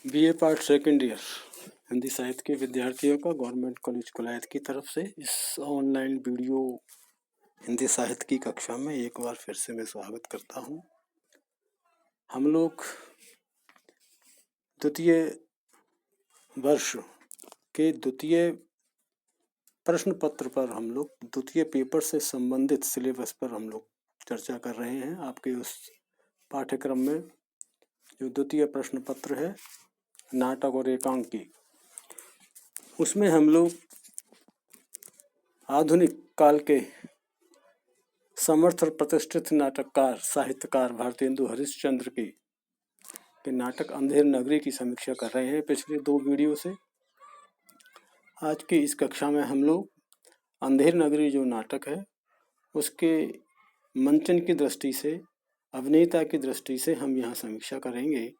BA part second year Hindi साहित्य के विद्यार्थियों का गवर्नमेंट कॉलेज कोलायत की तरफ से इस ऑनलाइन वीडियो हिंदी साहित्य की कक्षा में एक बार फिर से मैं स्वागत करता हूं। हम लोग द्वितीय वर्ष के द्वितीय प्रश्न पत्र पर हम लोग द्वितीय पेपर से संबंधित सिलेबस पर हम लोग चर्चा कर रहे हैं। आपके उस पाठ्यक्रम में जो द्वितीय प्रश्न पत्र है नाटक और एकांकी, उसमें हम लोग आधुनिक काल के समर्थ और प्रतिष्ठित नाटककार साहित्यकार भारतेंदु हरिश्चंद्र के नाटक अंधेर नगरी की समीक्षा कर रहे हैं पिछले 2 वीडियो से। आज की इस कक्षा में हम लोग अंधेर नगरी जो नाटक है उसके मंचन की दृष्टि से, अभिनेता की दृष्टि से हम यहाँ समीक्षा करेंगे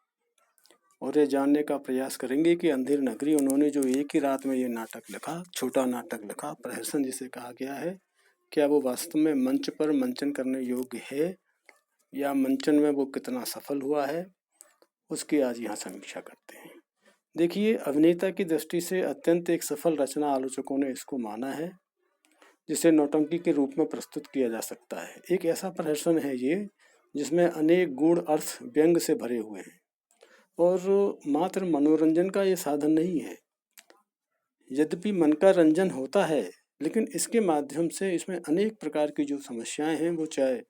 और ये जानने का प्रयास करेंगे कि अंधेर नगरी उन्होंने जो एक ही रात में ये नाटक लिखा, छोटा नाटक लिखा, प्रहसन जिसे कहा गया है, क्या वो वास्तव में मंच पर मंचन करने योग्य है या मंचन में वो कितना सफल हुआ है, उसकी आज यहाँ समीक्षा करते हैं। देखिए, अभिनेता की दृष्टि से अत्यंत एक सफल रचना आलोचकों ने इसको माना है, जिसे नौटंकी के रूप में प्रस्तुत किया जा सकता है। एक ऐसा प्रहसन है ये जिसमें अनेक गूढ़ अर्थ व्यंग से भरे हुए हैं और मात्र मनोरंजन का ये साधन नहीं है। यद्यपि मन का रंजन होता है, लेकिन इसके माध्यम से इसमें अनेक प्रकार की जो समस्याएं हैं, वो चाहे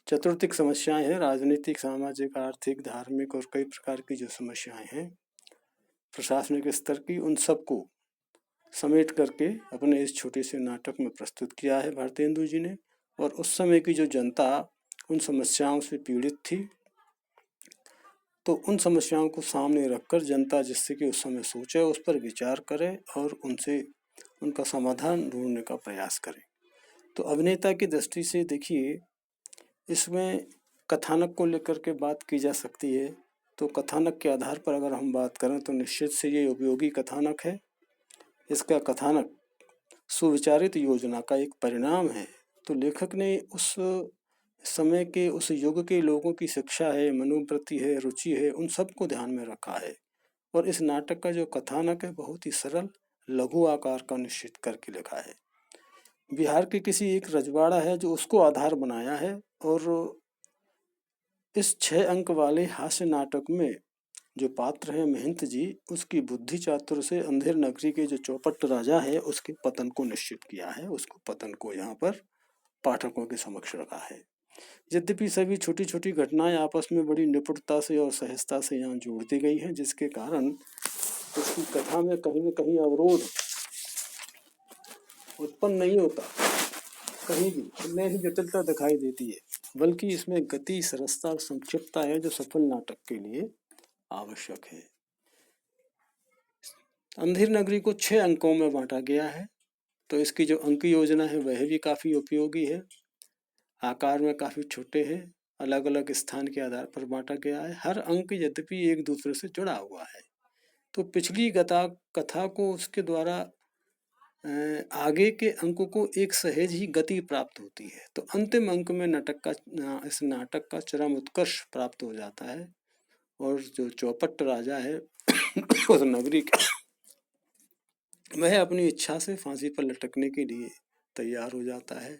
चतुर्थिक समस्याएं हैं, राजनीतिक, सामाजिक, आर्थिक, धार्मिक और कई प्रकार की जो समस्याएं हैं प्रशासनिक स्तर की, उन सबको समेट करके अपने इस छोटे से नाटक में प्रस्तुत किया है भारतेंदु जी ने। और उस समय की जो जनता उन समस्याओं से पीड़ित थी, तो उन समस्याओं को सामने रखकर जनता जिससे कि उस समय सोचे, उस पर विचार करे और उनका समाधान ढूंढने का प्रयास करे। तो अभिनेता की दृष्टि से देखिए, इसमें कथानक को लेकर के बात की जा सकती है। तो कथानक के आधार पर अगर हम बात करें तो निश्चित से ये उपयोगी कथानक है। इसका कथानक सुविचारित योजना का एक परिणाम है। तो लेखक ने उस समय के, उस युग के लोगों की शिक्षा है, मनोवृत्ति है, रुचि है, उन सब को ध्यान में रखा है। और इस नाटक का जो कथानक है बहुत ही सरल, लघु आकार का निश्चित करके लिखा है। बिहार के किसी एक रजवाड़ा है जो उसको आधार बनाया है और इस 6 अंक वाले हास्य नाटक में जो पात्र है महंत जी, उसकी बुद्धि चातुर से अंधेर नगरी के जो चौपट राजा है उसके पतन को निश्चित किया है। उसको पतन को यहाँ पर पाठकों के समक्ष रखा है। यद्यपि सभी छोटी छोटी घटनाएं आपस में बड़ी निपुणता से और सहजता से यहाँ जोड़ दी गई हैं, जिसके कारण उसकी कथा में कहीं न कहीं अवरोध उत्पन्न नहीं होता, कहीं भी उनमें ही जटिलता दिखाई देती है, बल्कि इसमें गति, सरसता और संक्षिप्तता है जो सफल नाटक के लिए आवश्यक है। अंधेर नगरी को 6 अंकों में बांटा गया है। तो इसकी जो अंक योजना है वह भी काफ़ी उपयोगी है। आकार में काफ़ी छोटे हैं, अलग अलग स्थान के आधार पर बांटा गया है। हर अंक यद्यपि एक दूसरे से जुड़ा हुआ है। तो पिछली कथा को उसके द्वारा आगे के अंकों को एक सहज ही गति प्राप्त होती है। तो अंतिम अंक में इस नाटक का चरम उत्कर्ष प्राप्त हो जाता है और जो चौपट राजा है उस नगरी का, वह अपनी इच्छा से फांसी पर लटकने के लिए तैयार हो जाता है।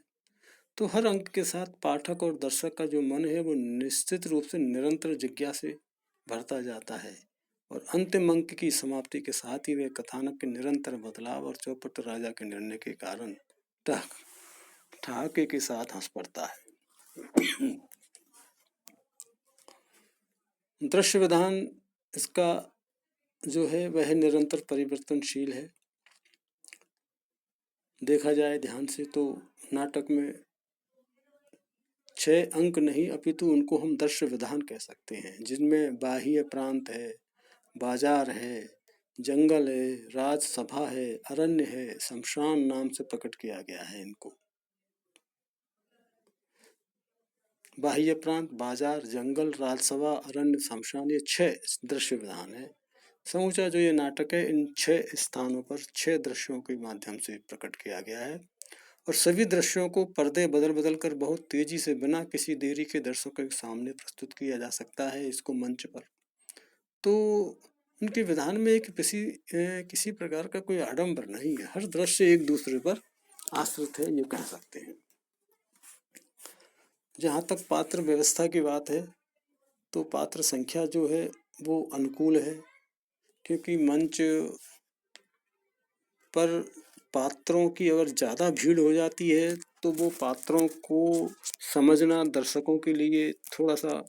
तो हर अंक के साथ पाठक और दर्शक का जो मन है वो निश्चित रूप से निरंतर जिज्ञासा से भरता जाता है और अंतिम अंक की समाप्ति के साथ ही वह कथानक के निरंतर बदलाव और चौपट राजा के निर्णय के कारण ठहाके के साथ हंस पड़ता है। दृश्य विधान इसका जो है वह निरंतर परिवर्तनशील है। देखा जाए ध्यान से तो नाटक में 6 अंक नहीं अपितु उनको हम दृश्य विधान कह सकते हैं, जिनमें बाह्य प्रांत है, बाजार है, जंगल है, राजसभा है, अरण्य है, शमशान नाम से प्रकट किया गया है इनको। बाह्य प्रांत, बाजार, जंगल, राजसभा, अरण्य, शमशान, ये 6 दृश्य विधान है। समूचा जो ये नाटक है इन 6 स्थानों पर 6 दृश्यों के माध्यम से प्रकट किया गया है और सभी दृश्यों को पर्दे बदल बदल कर बहुत तेजी से बिना किसी देरी के दर्शकों के सामने प्रस्तुत किया जा सकता है इसको मंच पर। तो उनके विधान में एक किसी प्रकार का कोई आडंबर नहीं है। हर दृश्य एक दूसरे पर आश्रित है, ये कह सकते हैं। जहाँ तक पात्र व्यवस्था की बात है तो पात्र संख्या जो है वो अनुकूल है, क्योंकि मंच पर पात्रों की अगर ज़्यादा भीड़ हो जाती है तो वो पात्रों को समझना दर्शकों के लिए थोड़ा सा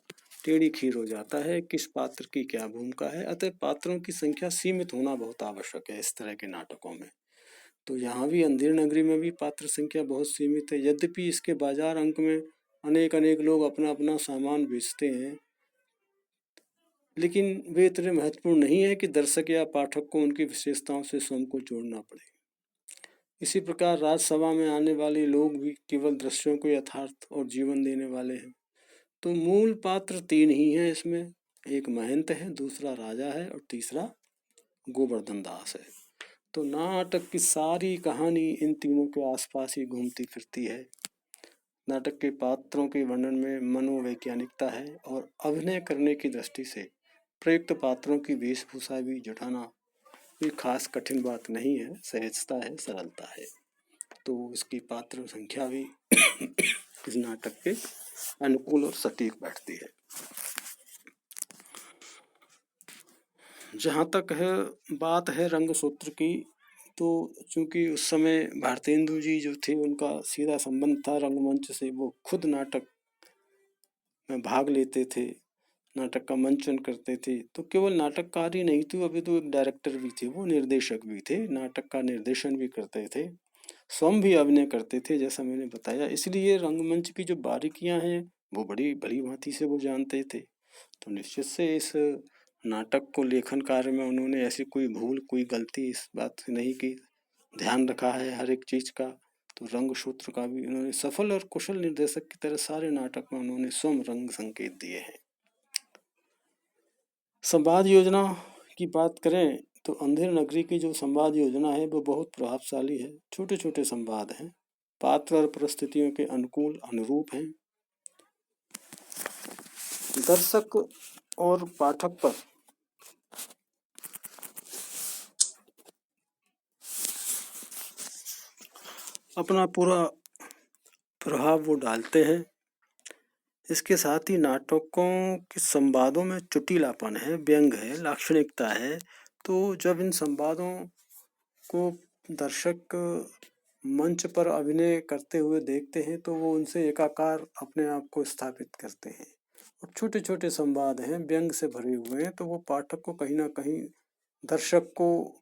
टेढ़ी खीर हो जाता है, किस पात्र की क्या भूमिका है। अतः पात्रों की संख्या सीमित होना बहुत आवश्यक है इस तरह के नाटकों में। तो यहाँ भी अंधेर नगरी में भी पात्र संख्या बहुत सीमित है। यद्यपि इसके बाजार अंक में अनेक अनेक लोग अपना अपना सामान बेचते हैं, लेकिन वे इतने महत्वपूर्ण नहीं है कि दर्शक या पाठक को उनकी विशेषताओं से स्वयं को जोड़ना पड़े। इसी प्रकार राजसभा में आने वाले लोग भी केवल दृश्यों को यथार्थ और जीवन देने वाले हैं। तो मूल पात्र तीन ही हैं इसमें, एक महंत है, दूसरा राजा है और तीसरा गोवर्धन दास है। तो नाटक की सारी कहानी इन तीनों के आसपास ही घूमती फिरती है। नाटक के पात्रों के वर्णन में मनोवैज्ञानिकता है और अभिनय करने की दृष्टि से प्रयुक्त पात्रों की वेशभूषा भी जुटाना कोई खास कठिन बात नहीं है, सहजता है, सरलता है। तो इसकी पात्र संख्या भी इस नाटक के अनुकूल और सटीक बैठती है। जहाँ तक है बात है रंगसूत्र की, तो चूंकि उस समय भारतेंदु जी जो थे उनका सीधा संबंध था रंगमंच से, वो खुद नाटक में भाग लेते थे, नाटक का मंचन करते थे। तो केवल नाटककार ही नहीं थे, अभी तो एक डायरेक्टर भी थे, वो निर्देशक भी थे, नाटक का निर्देशन भी करते थे, स्वयं भी अभिनय करते थे, जैसा मैंने बताया। इसलिए रंगमंच की जो बारीकियां हैं वो बड़ी भली भांति से वो जानते थे। तो निश्चित से इस नाटक को लेखन कार्य में उन्होंने ऐसी कोई भूल, कोई गलती इस बात से नहीं की, ध्यान रखा है हर एक चीज का। तो रंगसूत्र का भी उन्होंने सफल और कुशल निर्देशक की तरह सारे नाटक में उन्होंने स्वयं रंग संकेत दिए हैं। संवाद योजना की बात करें तो अंधेर नगरी की जो संवाद योजना है वो बहुत प्रभावशाली है। छोटे छोटे संवाद हैं, पात्र और परिस्थितियों के अनुकूल अनुरूप हैं, दर्शक और पाठक पर अपना पूरा प्रभाव वो डालते हैं। इसके साथ ही नाटकों के संवादों में चुटीलापन है, व्यंग है, लाक्षणिकता है। तो जब इन संवादों को दर्शक मंच पर अभिनय करते हुए देखते हैं तो वो उनसे एकाकार अपने आप को स्थापित करते हैं। और छोटे छोटे संवाद हैं, व्यंग से भरे हुए हैं, तो वो पाठक को कहीं ना कहीं, दर्शक को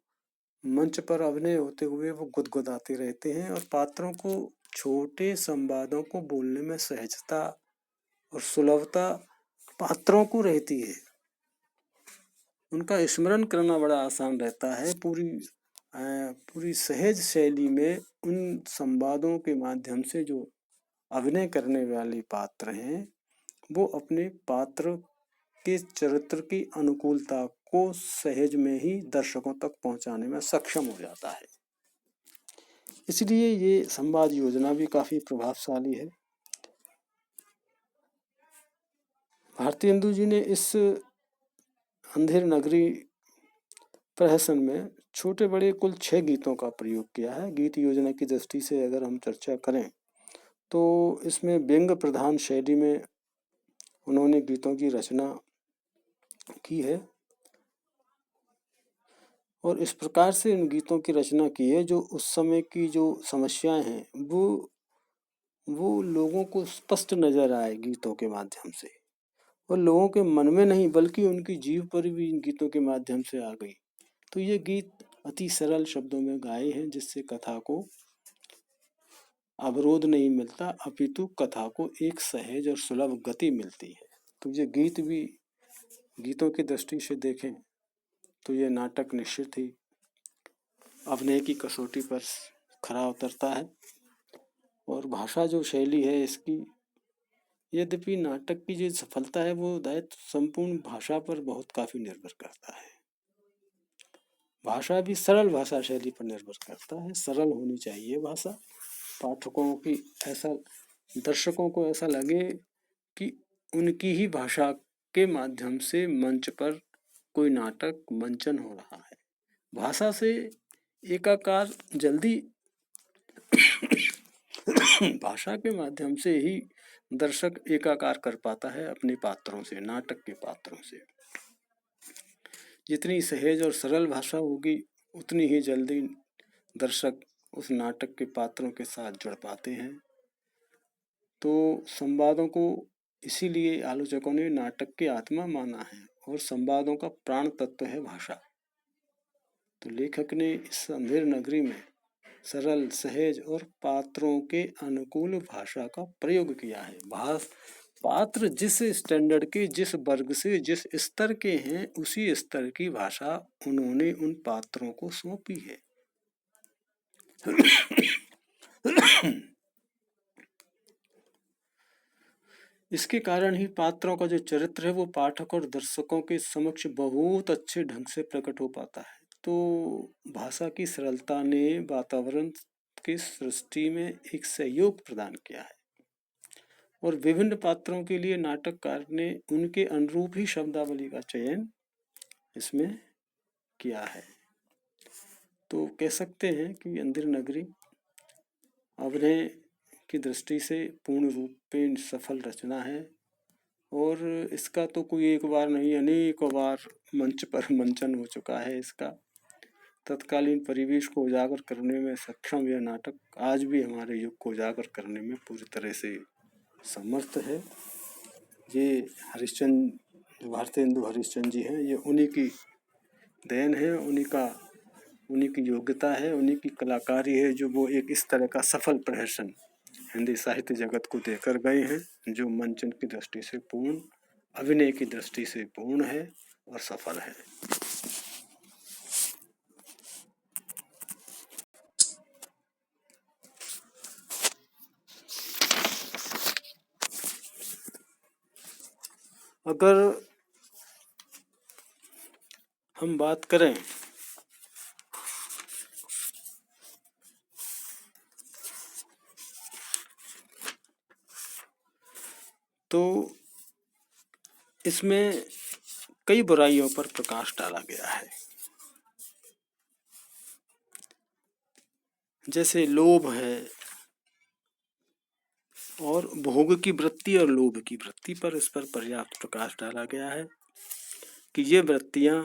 मंच पर अभिनय होते हुए वो गुदगुदाते रहते हैं। और पात्रों को छोटे संवादों को बोलने में सहजता और सुलभता पात्रों को रहती है, उनका स्मरण करना बड़ा आसान रहता है। पूरी सहज शैली में उन संवादों के माध्यम से जो अभिनय करने वाले पात्र हैं वो अपने पात्र के चरित्र की अनुकूलता को सहज में ही दर्शकों तक पहुंचाने में सक्षम हो जाता है। इसलिए ये संवाद योजना भी काफी प्रभावशाली है। भारतेंदु जी ने इस अंधेर नगरी प्रहसन में छोटे बड़े कुल 6 गीतों का प्रयोग किया है। गीत योजना की दृष्टि से अगर हम चर्चा करें तो इसमें व्यंग प्रधान शैली में उन्होंने गीतों की रचना की है और इस प्रकार से इन गीतों की रचना की है जो उस समय की जो समस्याएं हैं वो लोगों को स्पष्ट नजर आए गीतों के माध्यम से, और लोगों के मन में नहीं बल्कि उनकी जीव पर भी इन गीतों के माध्यम से आ गई। तो ये गीत अति सरल शब्दों में गाए हैं जिससे कथा को अवरोध नहीं मिलता, अपितु कथा को एक सहज और सुलभ गति मिलती है। तो ये गीत भी, गीतों की दृष्टि से देखें तो ये नाटक निश्चित ही अभिनय की कसौटी पर खरा उतरता है। और भाषा जो शैली है इसकी, यद्यपि नाटक की जो सफलता है वो दायित्व संपूर्ण भाषा पर बहुत काफी निर्भर करता है। भाषा भी सरल भाषा शैली पर निर्भर करता है, सरल होनी चाहिए भाषा, पाठकों की ऐसा, दर्शकों को ऐसा लगे कि उनकी ही भाषा के माध्यम से मंच पर कोई नाटक मंचन हो रहा है। भाषा से एकाकार जल्दी भाषा के माध्यम से ही दर्शक एकाकार कर पाता है अपने पात्रों से, नाटक के पात्रों से। जितनी सहज और सरल भाषा होगी उतनी ही जल्दी दर्शक उस नाटक के पात्रों के साथ जुड़ पाते हैं। तो संवादों को इसीलिए आलोचकों ने नाटक की आत्मा माना है और संवादों का प्राण तत्व है भाषा। तो लेखक ने इस अंधेर नगरी में सरल, सहज और पात्रों के अनुकूल भाषा का प्रयोग किया है। पात्र जिस स्टैंडर्ड के, जिस वर्ग से, जिस स्तर के हैं, उसी स्तर की भाषा उन्होंने उन पात्रों को सौंपी है। इसके कारण ही पात्रों का जो चरित्र है वो पाठक और दर्शकों के समक्ष बहुत अच्छे ढंग से प्रकट हो पाता है। तो भाषा की सरलता ने वातावरण की सृष्टि में एक सहयोग प्रदान किया है और विभिन्न पात्रों के लिए नाटककार ने उनके अनुरूप ही शब्दावली का चयन इसमें किया है। तो कह सकते हैं कि अंधेर नगरी अभिनय की दृष्टि से पूर्ण रूप में सफल रचना है और इसका तो कोई एक बार नहीं अनेक बार मंच पर मंचन हो चुका है। इसका तत्कालीन परिवेश को उजागर करने में सक्षम यह नाटक आज भी हमारे युग को उजागर करने में पूरी तरह से समर्थ है। ये हरिश्चंद्र, भारतेंदु हरिश्चंद्र जी हैं, ये उन्हीं की देन है, उन्हीं की योग्यता है, उन्हीं की कलाकारी है जो वो एक इस तरह का सफल प्रदर्शन हिंदी साहित्य जगत को देकर गए हैं जो मंचन की दृष्टि से पूर्ण, अभिनय की दृष्टि से पूर्ण है और सफल है। अगर हम बात करें तो इसमें कई बुराइयों पर प्रकाश डाला गया है, जैसे लोभ है और भोग की वृत्ति और लोभ की वृत्ति पर इस पर पर्याप्त प्रकाश डाला गया है कि ये वृत्तियां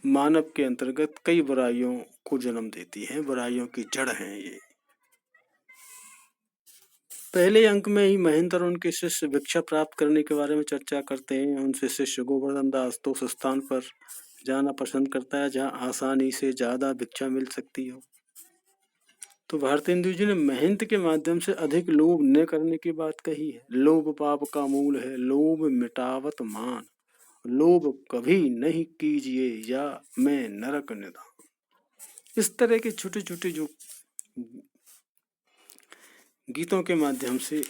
मानव के अंतर्गत कई बुराइयों को जन्म देती हैं, बुराइयों की जड़ हैं ये। पहले अंक में ही महेंद्र और उनके शिष्य भिक्षा प्राप्त करने के बारे में चर्चा करते हैं। उनसे शिष्य गोवर्धन दास तो उस स्थान पर जाना पसंद करता है जहाँ आसानी से ज्यादा भिक्षा मिल सकती हो। तो भारतेंदु जी ने महेंद्र के माध्यम से अधिक लोभ न करने की बात कही है। लोभ पाप का मूल है, लोभ मिटावत मान, लोभ कभी नहीं कीजिए या मैं नरक निधान। इस तरह के छोटे छोटे जो गीतों के माध्यम से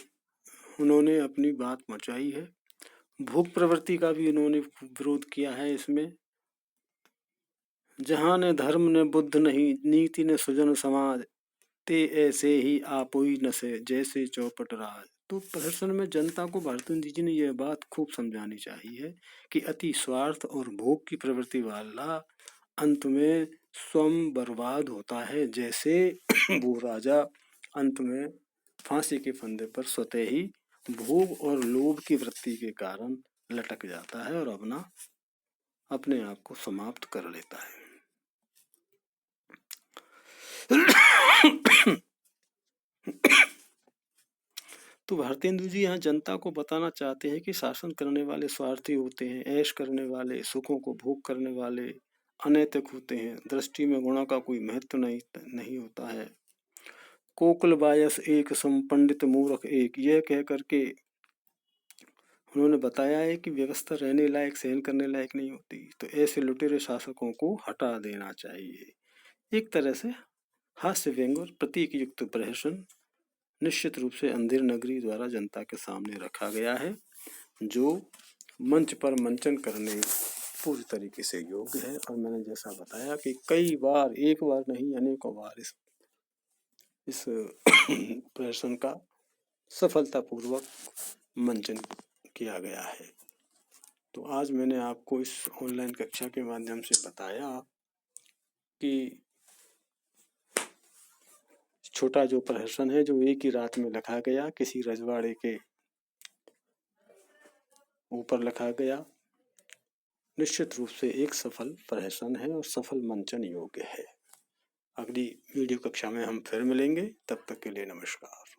उन्होंने अपनी बात पहुंचाई है। भोग प्रवृत्ति का भी उन्होंने विरोध किया है इसमें। जहाँ ने धर्म ने बुद्ध नहीं, नीति ने सुजन समाज, ते ऐसे ही आपोई न से जैसे चौपट राज। तो प्रदर्शन में जनता को भारतेंदु जी ने यह बात खूब समझानी चाहिए कि अति स्वार्थ और भोग की प्रवृत्ति वाला अंत में स्वयं बर्बाद होता है, जैसे वो राजा अंत में फांसी के फंदे पर स्वतः ही भोग और लोभ की वृत्ति के कारण लटक जाता है और अपने आप को समाप्त कर लेता है। तो भारतेंदु जी यहाँ जनता को बताना चाहते हैं कि शासन करने वाले स्वार्थी होते हैं, ऐश करने वाले, सुखों को भोग करने वाले अनैतिक होते हैं, दृष्टि में गुणों का कोई महत्व नहीं होता है। कोकुल बायस एक सम पंडित मूर्ख एक, यह कह करके उन्होंने बताया है कि व्यवस्था रहने लायक, सहन करने लायक नहीं होती। तो ऐसे लुटेरे शासकों को हटा देना चाहिए। एक तरह से हास्य व्यंग और प्रतीक युक्त प्रहसन निश्चित रूप से अंधेर नगरी द्वारा जनता के सामने रखा गया है, जो मंच पर मंचन करने पूरी तरीके से योग्य है। और मैंने जैसा बताया कि कई बार, एक बार नहीं अनेकों बार इस प्रहसन का सफलतापूर्वक मंचन किया गया है। तो आज मैंने आपको इस ऑनलाइन कक्षा के माध्यम से बताया कि छोटा जो प्रहसन है जो एक ही रात में लिखा गया, किसी रजवाड़े के ऊपर लिखा गया, निश्चित रूप से एक सफल प्रहसन है और सफल मंचन योग्य है। अगली वीडियो कक्षा में हम फिर मिलेंगे, तब तक के लिए नमस्कार।